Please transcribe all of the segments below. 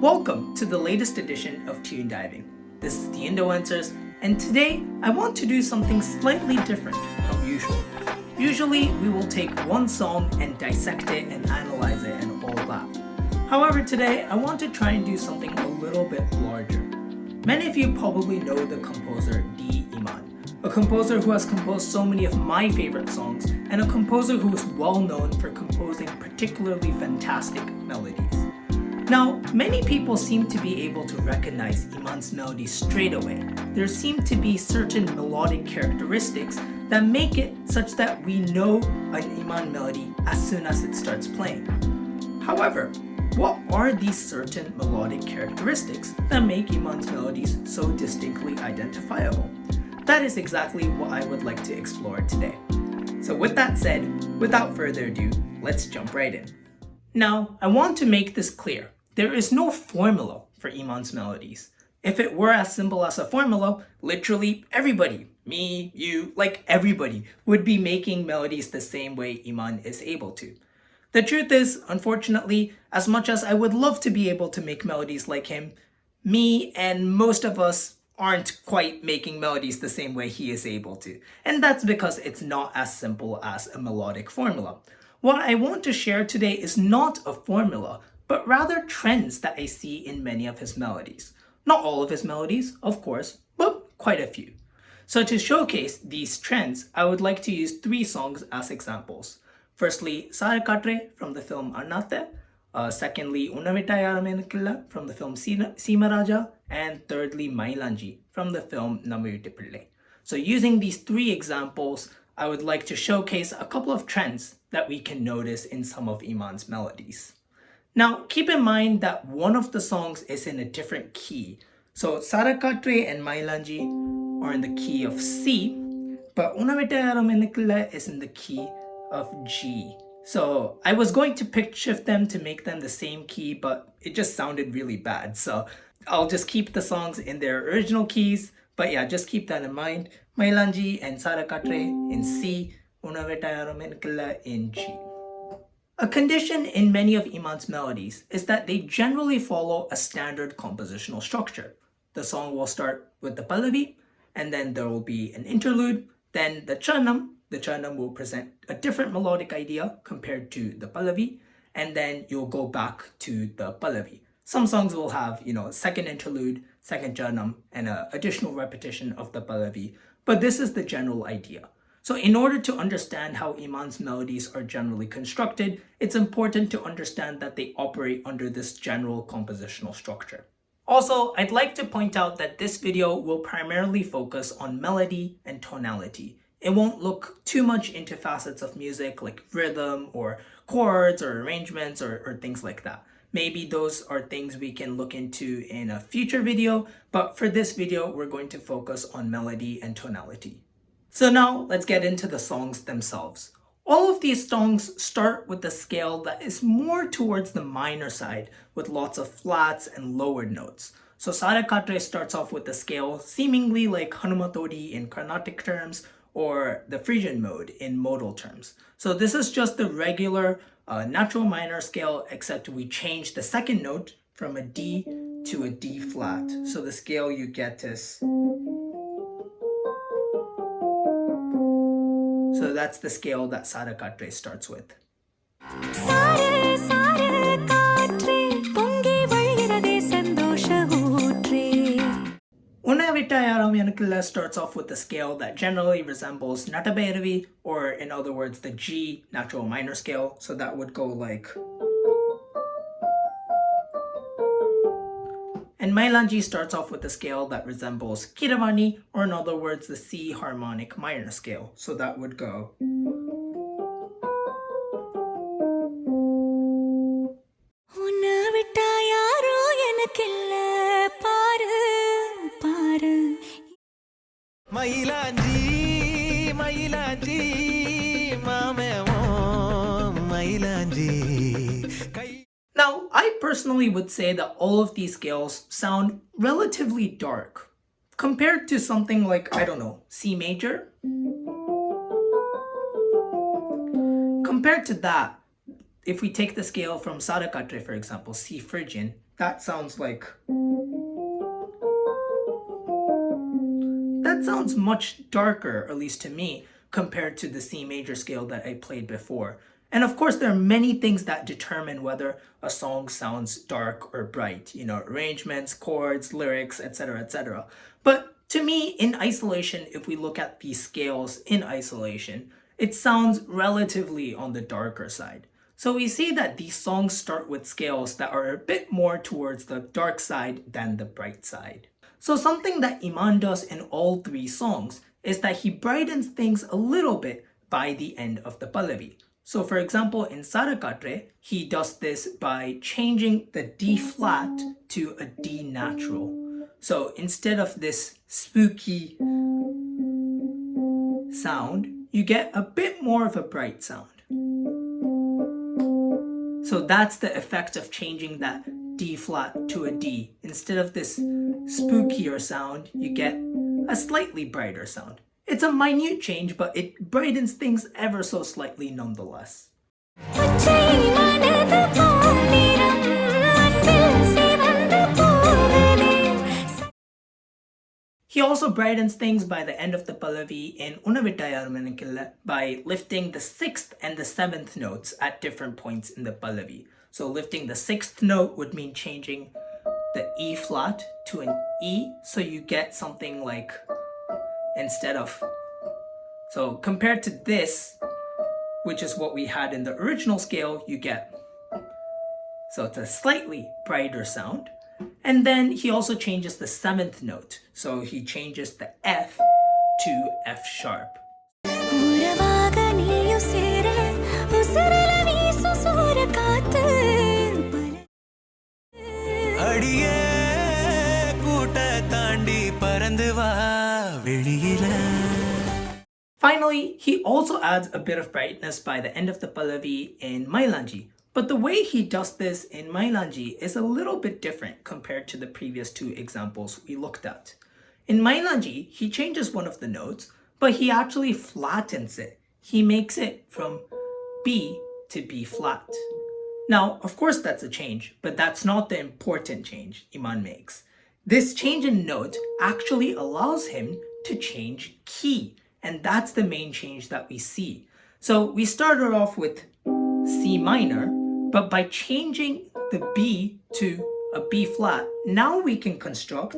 Welcome to the latest edition of Tune Diving. This is the Illayaraja-sir, and today I want to do something slightly different from usual. Usually we will take one song and dissect it and analyze it and all that. However, today I want to try and do something a little bit larger. Many of you probably know the composer Imman, a composer who has composed so many of my favorite songs and a composer who is well known for composing particularly fantastic melodies. Now, many people seem to be able to recognize Imman's melodies straight away. There seem to be certain melodic characteristics that make it such that we know an Imman melody as soon as it starts playing. However, what are these certain melodic characteristics that make Imman's melodies so distinctly identifiable? That is exactly what I would like to explore today. So with that said, without further ado, let's jump right in. Now, I want to make this clear. There is no formula for Imman's melodies. If it were as simple as a formula, literally everybody, me, you, like everybody, would be making melodies the same way Imman is able to. The truth is, unfortunately, as much as I would love to be able to make melodies like him, me and most of us aren't quite making melodies the same way he is able to. And that's because it's not as simple as a melodic formula. What I want to share today is not a formula, but rather trends that I see in many of his melodies. Not all of his melodies, of course, but quite a few. So to showcase these trends, I would like to use three songs as examples. Firstly, Characterise from the film Arnate. Secondly, Illayaraja-sir from the film Simaraja. And thirdly, Mailanji from the film Namuyuttipillai. So using these three examples, I would like to showcase a couple of trends that we can notice in some of Imman's melodies. Now, keep in mind that one of the songs is in a different key. So Characterise and Mailanji are in the key of C, but Illayaraja-sir is in the key of G. So I was going to pitch shift them to make them the same key, but it just sounded really bad. So I'll just keep the songs in their original keys. But yeah, just keep that in mind. Mailanji and Characterise in C, Illayaraja-sir in G. A condition in many of Imman's melodies is that they generally follow a standard compositional structure. The song will start with the Pallavi, and then there will be an interlude, then the Charanam. The Charanam will present a different melodic idea compared to the Pallavi, and then you'll go back to the Pallavi. Some songs will have, second interlude, second Charanam, and an additional repetition of the Pallavi, but this is the general idea. So in order to understand how Imman's melodies are generally constructed, it's important to understand that they operate under this general compositional structure. Also, I'd like to point out that this video will primarily focus on melody and tonality. It won't look too much into facets of music like rhythm or chords or arrangements or things like that. Maybe those are things we can look into in a future video, but for this video, we're going to focus on melody and tonality. So now let's get into the songs themselves. All of these songs start with a scale that is more towards the minor side with lots of flats and lowered notes. So Characterise starts off with a scale seemingly like Hanumatori in Carnatic terms or the Phrygian mode in modal terms. So this is just the regular natural minor scale, except we change the second note from a D to a D flat. So the scale you get is... So that's the scale that Characterise starts with. Illayaraja-sir starts off with a scale that generally resembles Natabhairavi, or in other words, the G natural minor scale. So that would go like... And Mailanji starts off with a scale that resembles Kiravani, or in other words, the C harmonic minor scale. So that would go... Now, I personally would say that all of these scales sound relatively dark compared to something like, I don't know, C major. Compared to that, if we take the scale from Characterise, for example, C Phrygian, that sounds like... That sounds much darker, at least to me, compared to the C major scale that I played before. And of course, there are many things that determine whether a song sounds dark or bright. You know, arrangements, chords, lyrics, etc., etc. But to me, in isolation, if we look at these scales in isolation, it sounds relatively on the darker side. So we see that these songs start with scales that are a bit more towards the dark side than the bright side. So something that Imman does in all three songs is that he brightens things a little bit by the end of the Pallavi. So for example, in Sarakatre, he does this by changing the D flat to a D natural. So instead of this spooky sound, you get a bit more of a bright sound. So that's the effect of changing that D flat to a D. Instead of this spookier sound, you get a slightly brighter sound. It's a minute change, but it brightens things ever so slightly nonetheless. He also brightens things by the end of the Pallavi in Illayaraja-sir by lifting the 6th and the 7th notes at different points in the Pallavi. So lifting the 6th note would mean changing the E flat to an E, so you get something like, instead of... So compared to this, which is what we had in the original scale, you get... So it's a slightly brighter sound. And then he also changes the 7th note. So he changes the F to F sharp. Finally, he also adds a bit of brightness by the end of the Pallavi in Mailanji. But the way he does this in Mailanji is a little bit different compared to the previous two examples we looked at. In Mailanji, he changes one of the notes, but he actually flattens it. He makes it from B to B flat. Now, of course that's a change, but that's not the important change Imman makes. This change in note actually allows him to change key, and that's the main change that we see. So we started off with C minor, but by changing the B to a B flat, now we can construct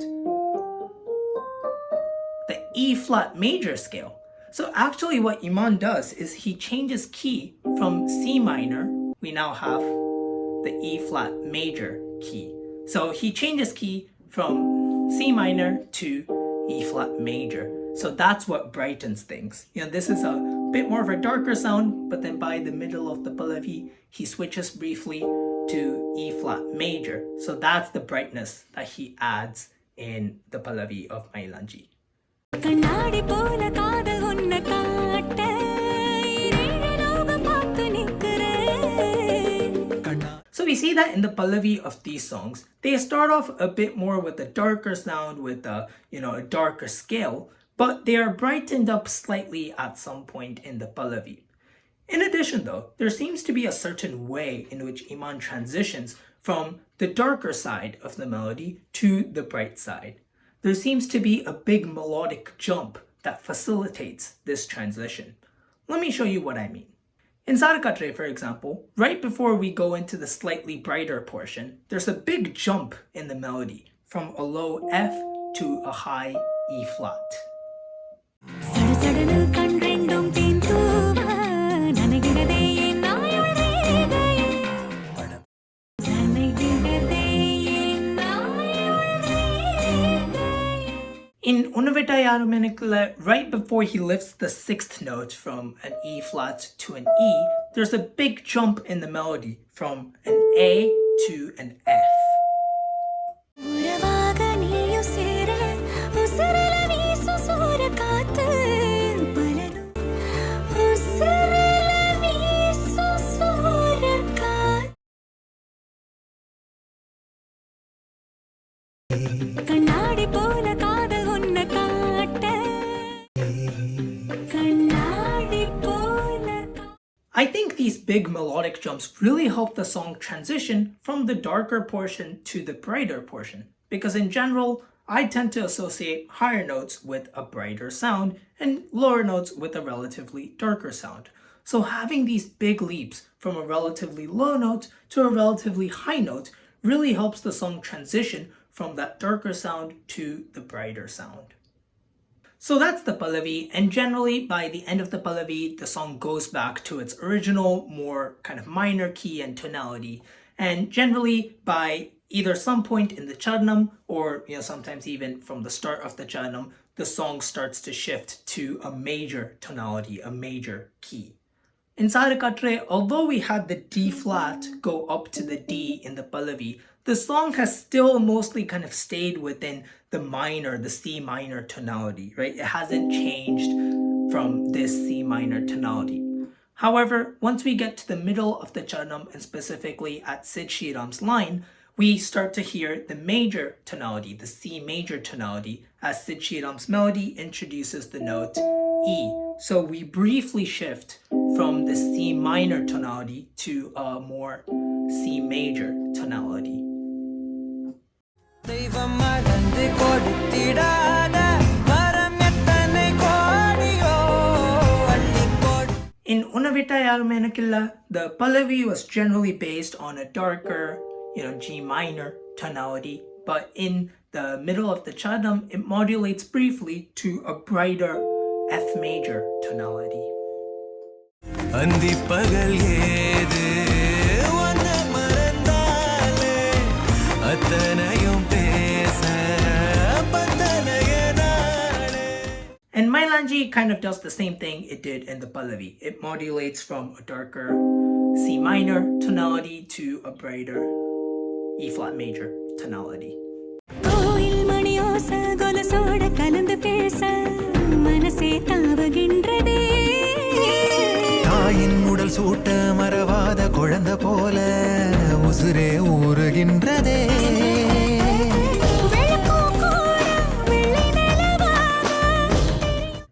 the E flat major scale. So actually what Imman does is he changes key from C minor. We now have the E flat major key. So he changes key from C minor to E flat major. So that's what brightens things. You know, this is a bit more of a darker sound, but then by the middle of the Pallavi, he switches briefly to E flat major. So that's the brightness that he adds in the Pallavi of Mailanji. So we see that in the Pallavi of these songs, they start off a bit more with a darker sound, with a darker scale, but they are brightened up slightly at some point in the Pallavi. In addition though, there seems to be a certain way in which Imman transitions from the darker side of the melody to the bright side. There seems to be a big melodic jump that facilitates this transition. Let me show you what I mean. In Sarakatre, for example, right before we go into the slightly brighter portion, there's a big jump in the melody from a low F to a high E flat. In Illayaraja-sir, right before he lifts the 6th note from an E flat to an E, there's a big jump in the melody from an A to an F. I think these big melodic jumps really help the song transition from the darker portion to the brighter portion, because in general, I tend to associate higher notes with a brighter sound and lower notes with a relatively darker sound. So having these big leaps from a relatively low note to a relatively high note really helps the song transition from that darker sound to the brighter sound. So that's the Pallavi, and generally by the end of the Pallavi, the song goes back to its original, more kind of minor key and tonality. And generally by either some point in the Charanam or sometimes even from the start of the Charanam, the song starts to shift to a major tonality, a major key. In Sarakatre, although we had the D flat go up to the D in the Pallavi, the song has still mostly kind of stayed within the minor, the C minor tonality, right? It hasn't changed from this C minor tonality. However, once we get to the middle of the Charanam, and specifically at Sid Shriram's line, we start to hear the major tonality, the C major tonality, as Sid Shriram's melody introduces the note E. So we briefly shift from the C minor tonality to a more C major tonality. In Unavita Yarumenakilla, the Pallavi was generally based on a darker, G minor tonality, but in the middle of the Charanam, it modulates briefly to a brighter F major tonality. And Mailanji kind of does the same thing it did in the Pallavi. It modulates from a darker C minor tonality to a brighter E flat major tonality.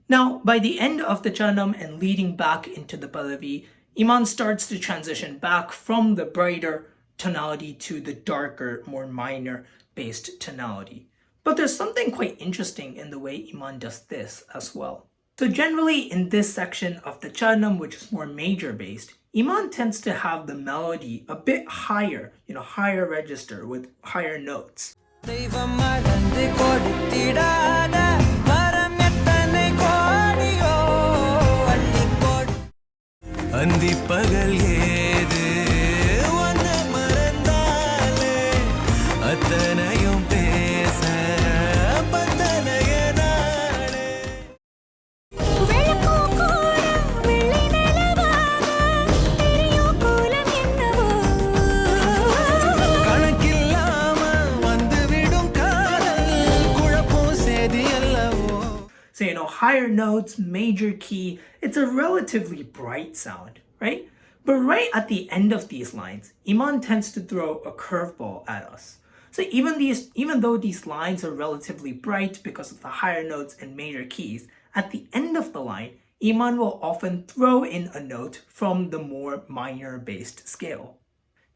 Now, by the end of the Charanam and leading back into the Pallavi, Imman starts to transition back from the brighter tonality to the darker, more minor-based tonality. But there's something quite interesting in the way Imman does this as well. So generally in this section of the Charanam, which is more major-based, Imman tends to have the melody a bit higher, higher register with higher notes. So, higher notes, major key, it's a relatively bright sound, right? But right at the end of these lines, Imman tends to throw a curveball at us. So even though these lines are relatively bright because of the higher notes and major keys, at the end of the line, Imman will often throw in a note from the more minor-based scale.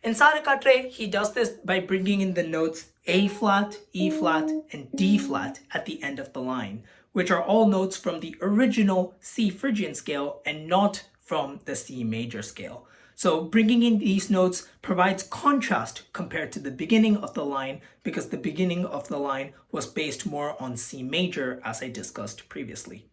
In Sarakatre, he does this by bringing in the notes A flat, E flat, and D flat at the end of the line, which are all notes from the original C Phrygian scale and not from the C major scale. So bringing in these notes provides contrast compared to the beginning of the line, because the beginning of the line was based more on C major, as I discussed previously.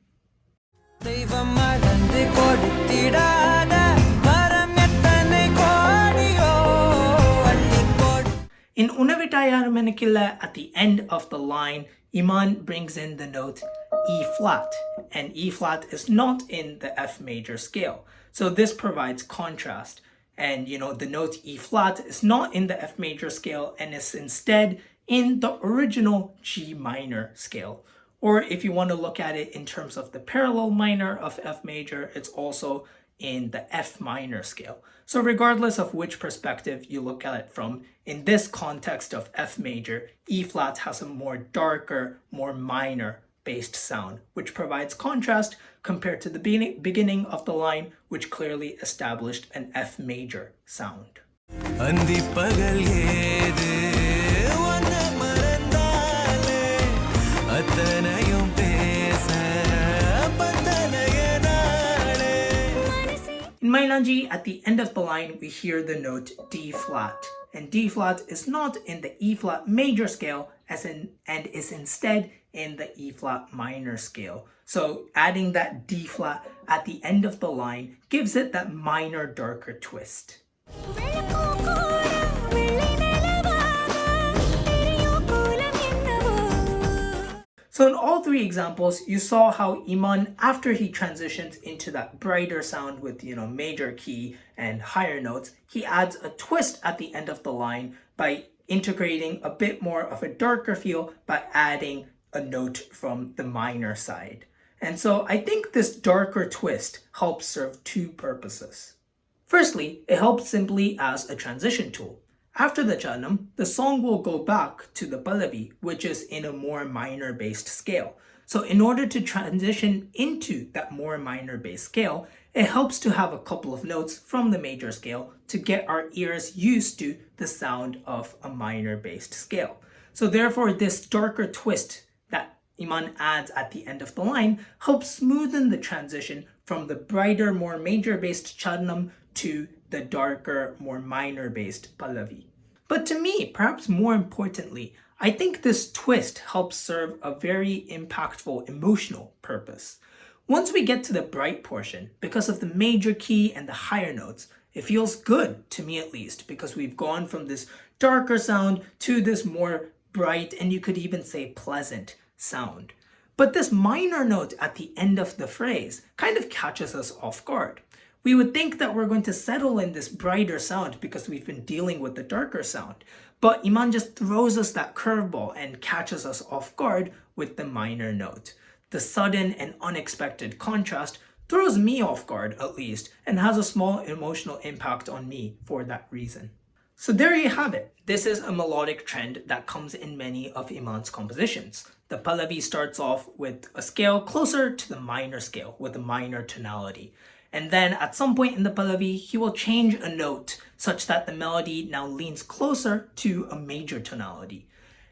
In Unavitayar Menakilla, at the end of the line, Imman brings in the note E flat, and E flat is not in the F major scale. So this provides contrast. And the note E flat is not in the F major scale and is instead in the original G minor scale. Or if you want to look at it in terms of the parallel minor of F major, it's also in the F minor scale. So regardless of which perspective you look at it from, in this context of F major, E flat has a more darker, more minor based sound, which provides contrast compared to the beginning of the line, which clearly established an F major sound. In Mailanji, at the end of the line, we hear the note D flat, and D flat is not in the E flat major scale and is instead in the E flat minor scale. So adding that D flat at the end of the line gives it that minor, darker twist. So in all three examples, you saw how Imman, after he transitions into that brighter sound with, major key and higher notes, he adds a twist at the end of the line by integrating a bit more of a darker feel by adding a note from the minor side. And so I think this darker twist helps serve two purposes. Firstly, it helps simply as a transition tool. After the Charanam, the song will go back to the Pallavi, which is in a more minor-based scale. So in order to transition into that more minor-based scale, it helps to have a couple of notes from the major scale to get our ears used to the sound of a minor-based scale. So therefore, this darker twist that Imman adds at the end of the line helps smoothen the transition from the brighter, more major-based Charanam to the darker, more minor-based Pallavi. But to me, perhaps more importantly, I think this twist helps serve a very impactful emotional purpose. Once we get to the bright portion, because of the major key and the higher notes, it feels good, to me at least, because we've gone from this darker sound to this more bright, and you could even say pleasant sound. But this minor note at the end of the phrase kind of catches us off guard. We would think that we're going to settle in this brighter sound because we've been dealing with the darker sound. But Imman just throws us that curveball and catches us off guard with the minor note. The sudden and unexpected contrast throws me off guard, at least, and has a small emotional impact on me for that reason. So there you have it. This is a melodic trend that comes in many of Imman's compositions. The Pallavi starts off with a scale closer to the minor scale, with a minor tonality. And then at some point in the Pallavi, he will change a note such that the melody now leans closer to a major tonality.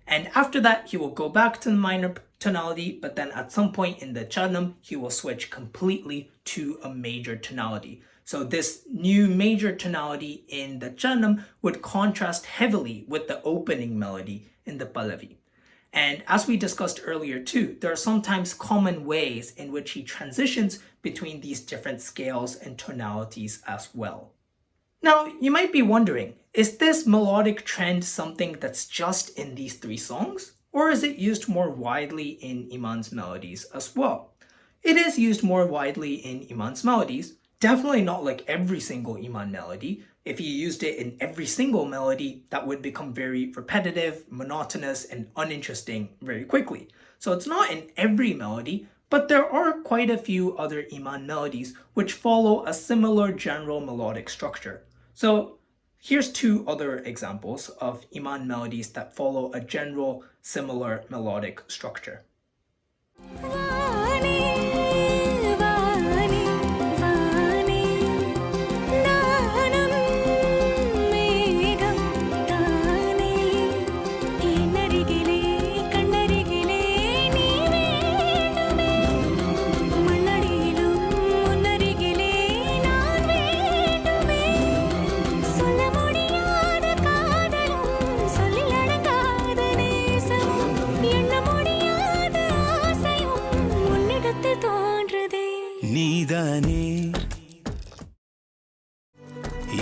And after that, he will go back to the minor tonality, but then at some point in the Charanam, he will switch completely to a major tonality. So this new major tonality in the Charanam would contrast heavily with the opening melody in the Pallavi. And as we discussed earlier too, there are sometimes common ways in which he transitions between these different scales and tonalities as well. Now, you might be wondering, is this melodic trend something that's just in these three songs? Or is it used more widely in Imman's melodies as well? It is used more widely in Imman's melodies, definitely not like every single Imman melody. If you used it in every single melody, that would become very repetitive, monotonous, and uninteresting very quickly. So it's not in every melody, but there are quite a few other Imman melodies which follow a similar general melodic structure. So here's two other examples of Imman melodies that follow a general similar melodic structure.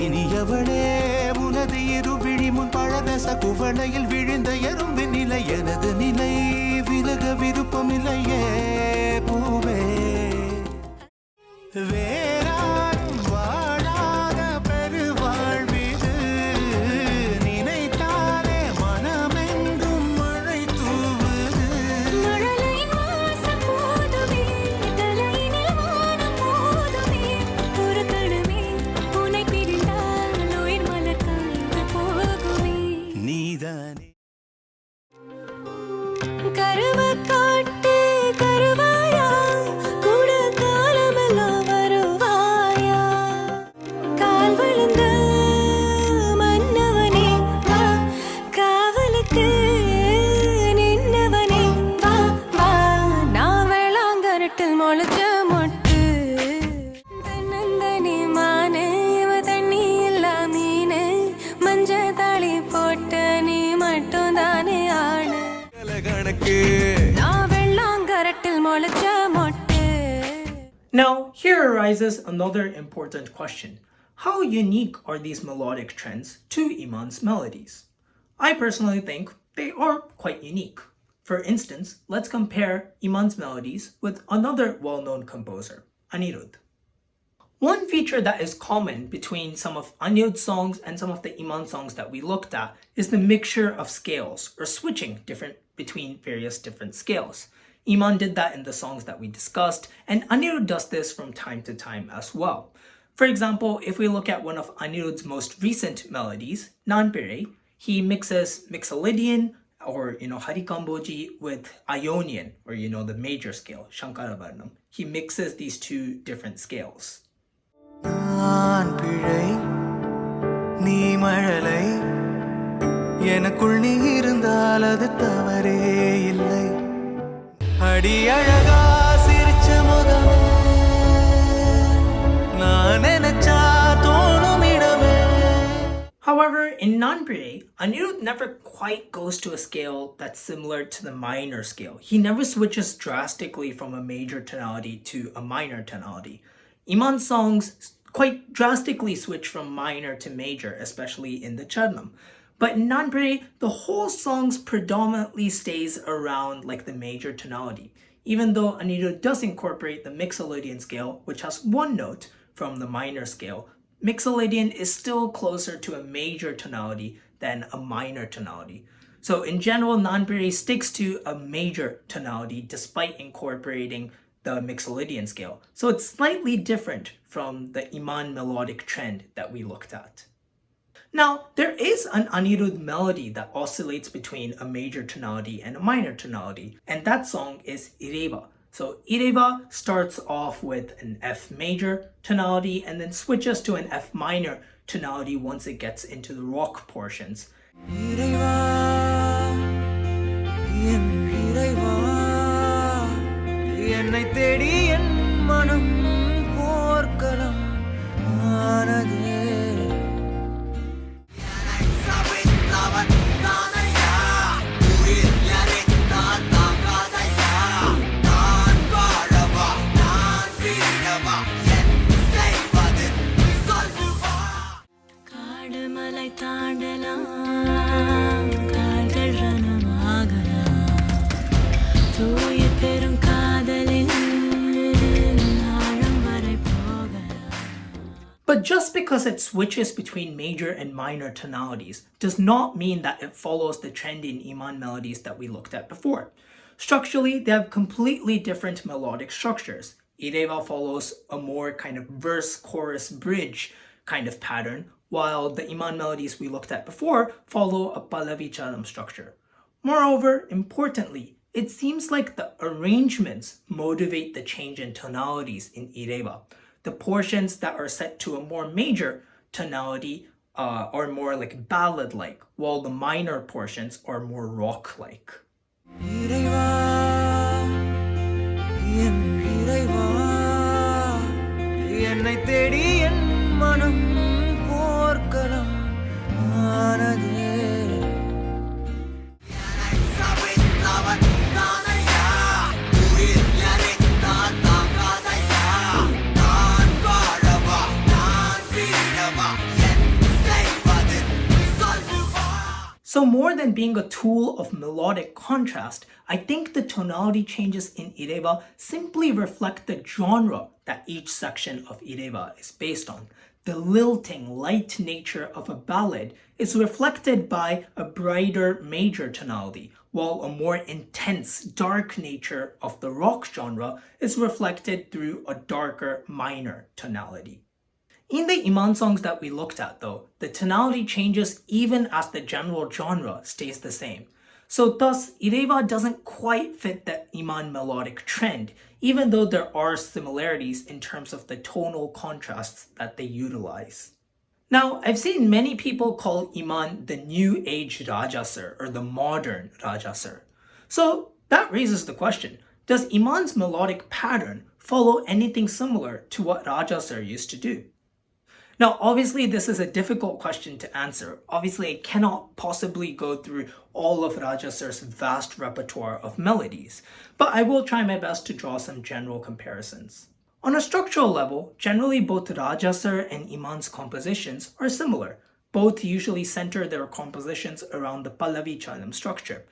இனியவளே உனது இரு விழி முன் பழரச குவளையில் விழுந்த எறும்பின் நிலை எனது நிலை விலக விருப்பமில்லையே பூவே வேறாரும் வாழாத பெருவாழ்விது நினைத்தாலே மனமெங்கும் மழை தூவுது மழலையின் வாசம் போதுமே தலையினில் வானம் போதுமே ஒரு கணமே உன்னை பிரிந்தால் உயிர் மலர் காய்ந்து போகுமே நீதானே கருவ காட்டு எனக்கு Now, here arises another important question. How unique are these melodic trends to Imman's melodies? I personally think they are quite unique. For instance, let's compare Imman's melodies with another well-known composer, Anirudh. One feature that is common between some of Anirudh's songs and some of the Imman songs that we looked at is the mixture of scales, or switching between various different scales. Imman did that in the songs that we discussed, and Anirudh does this from time to time as well. For example, if we look at one of Anirudh's most recent melodies, Nanpire, he mixes Mixolydian or Harikamboji with Ionian, or the major scale, Shankaravarnam. He mixes these two different scales. நான் பிழை நீ மழலை எனக்குள் நீ இருந்தால் அது தவறே இல்லை அடி அழகா சிரிச்ச முகமே நான் நினைச்சா தோணும் இடமே. However, in Nanpire, Anirudh never quite goes to a scale that's similar to the minor scale. He never switches drastically from a major tonality to a minor tonality. Imman's songs quite drastically switch from minor to major, especially in the Charanam. But in Nanpire, the whole song predominantly stays around like the major tonality. Even though Anirudh does incorporate the Mixolydian scale, which has one note from the minor scale, Mixolydian is still closer to a major tonality than a minor tonality. So in general, Nanpire sticks to a major tonality despite incorporating the Mixolydian scale. So it's slightly different from the Imman melodic trend that we looked at. Now, there is an Anirudh melody that oscillates between a major tonality and a minor tonality, and that song is Ireva. So Ireva starts off with an F major tonality and then switches to an F minor tonality once it gets into the rock portions. இறைவா என் இறைவா என்னை தேடி என் மனம் போர்க்களம் ஆனதே. But just because it switches between major and minor tonalities does not mean that it follows the trend in Imman melodies that we looked at before. Structurally, they have completely different melodic structures. Ireva follows a more kind of verse-chorus-bridge kind of pattern, while the Imman melodies we looked at before follow a Pallavi Charanam structure. Moreover, importantly, it seems like the arrangements motivate the change in tonalities in Ireva. The portions that are set to a more major tonality are more like ballad-like, while the minor portions are more rock-like. இறைவா என் இறைவா என்னை தேடி என் மனம் போர்க்களம் ஆனதே. So more than being a tool of melodic contrast, I think the tonality changes in Ireva simply reflect the genre that each section of Ireva is based on. The lilting, light nature of a ballad is reflected by a brighter major tonality, while a more intense, dark nature of the rock genre is reflected through a darker minor tonality. In the Imman songs that we looked at though, the tonality changes even as the general genre stays the same. So thus, Ireva doesn't quite fit the Imman melodic trend, even though there are similarities in terms of the tonal contrasts that they utilize. Now, I've seen many people call Imman the new age Raja-sir, or the modern Raja-sir. So that raises the question, does Imman's melodic pattern follow anything similar to what Raja-sir used to do? Now, obviously, this is a difficult question to answer. Obviously, I cannot possibly go through all of Raja-sir's vast repertoire of melodies, but I will try my best to draw some general comparisons. On a structural level, generally both Raja-sir and Imman's compositions are similar. Both usually center their compositions around the Pallavi Charanam structure.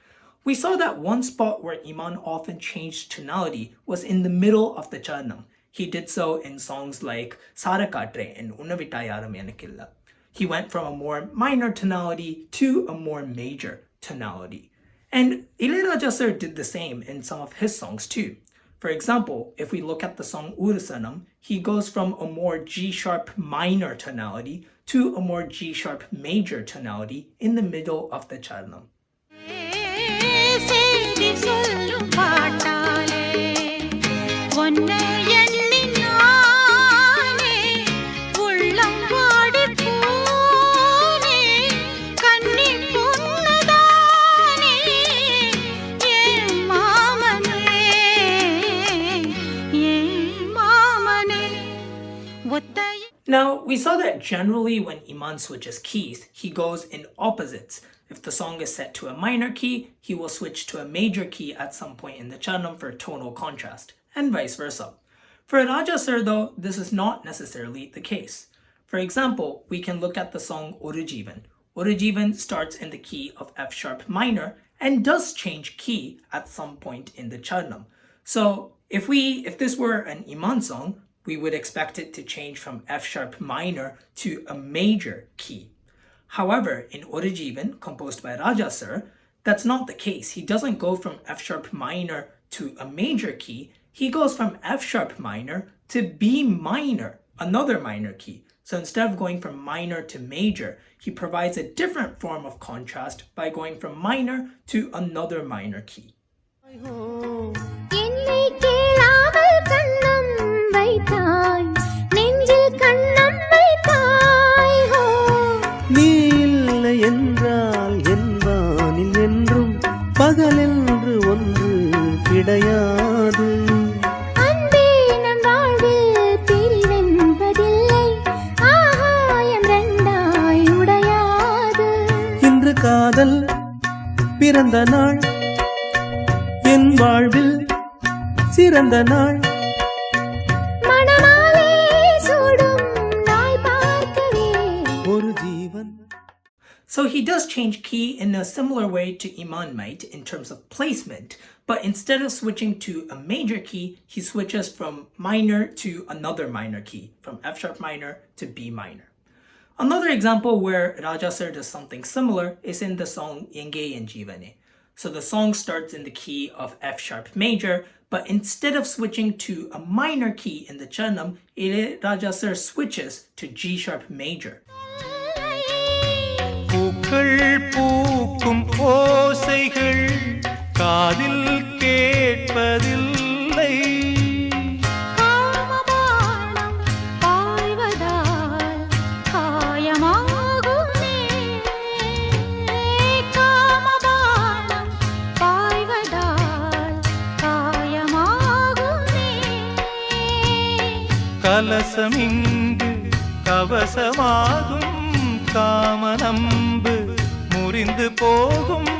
We saw that one spot where Imman often changed tonality was in the middle of the Charanam. He did so in songs like Sarakatre and Unnavitayyaram Yanakilla. He went from a more minor tonality to a more major tonality. And Illayaraja-sir did the same in some of his songs too. For example, if we look at the song Urusanam, he goes from a more G-sharp minor tonality to a more G-sharp major tonality in the middle of the Charanam. Now, we saw that generally when Imman switches keys, he goes in opposites. If the song is set to a minor key, he will switch to a major key at some point in the Charanam for tonal contrast, and vice versa. For Raja-sir though, this is not necessarily the case. For example, we can look at the song Orujivan. Orujivan starts in the key of F sharp minor and does change key at some point in the Charanam. So if this were an Imman song, we would expect it to change from F sharp minor to a major key. However, in Orujivan, composed by Raja-sir, that's not the case. He doesn't go from F sharp minor to a major key. He goes from F sharp minor to B minor, another minor key. So instead of going from minor to major, he provides a different form of contrast by going from minor to another minor key. காதல் பிறந்த நாள் என் வாழ்வில் சிறந்த நாள் மணமாலை சூடும் நாள் பார்க்கவே ஒரு ஜீவன். So he does change key in a similar way to Imman might in terms of placement, but instead of switching to a major key, he switches from minor to another minor key, from F sharp minor to B minor. Another example where Raja-sir does something similar is in the song Yenge Yen Jivane. So the song starts in the key of F sharp major, but instead of switching to a minor key in the Charanam, Illayaraja-sir switches to G sharp major. பூக்கள் பூக்கும் ஓசைகள் காதில் கேட்பதில்லை கலசமிங்கு கவசமாகும் காமனம்பு முறிந்து போகும்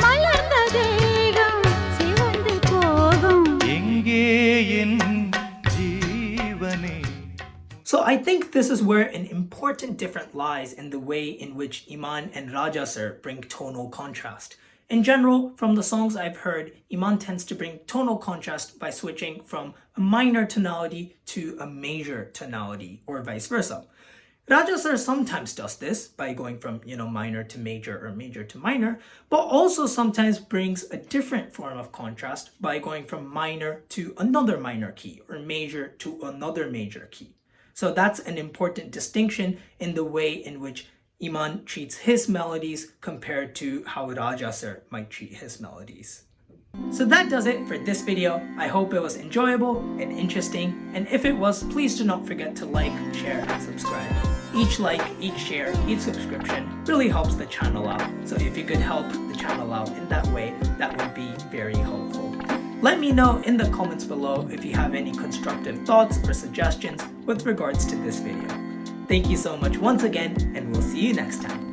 மலர்ந்த தேகம் சிவந்து போகும் எங்கே என் ஜீவனே. So I think this is where an important difference lies in the way in which Imman and Raja-sir bring tonal contrast. In general, from the songs I've heard, Imman tends to bring tonal contrast by switching from a minor tonality to a major tonality, or vice versa. Raja-sir sometimes does this by going from, minor to major or major to minor, but also sometimes brings a different form of contrast by going from minor to another minor key, or major to another major key. So that's an important distinction in the way in which Imman treats his melodies compared to how Raja-sir might treat his melodies. So that does it for this video. I hope it was enjoyable and interesting, and if it was, please do not forget to like, share, and subscribe. Each like, each share, each subscription really helps the channel out. So if you could help the channel out in that way, that would be very helpful. Let me know in the comments below if you have any constructive thoughts or suggestions with regards to this video. Thank you so much once again, and we'll see you next time.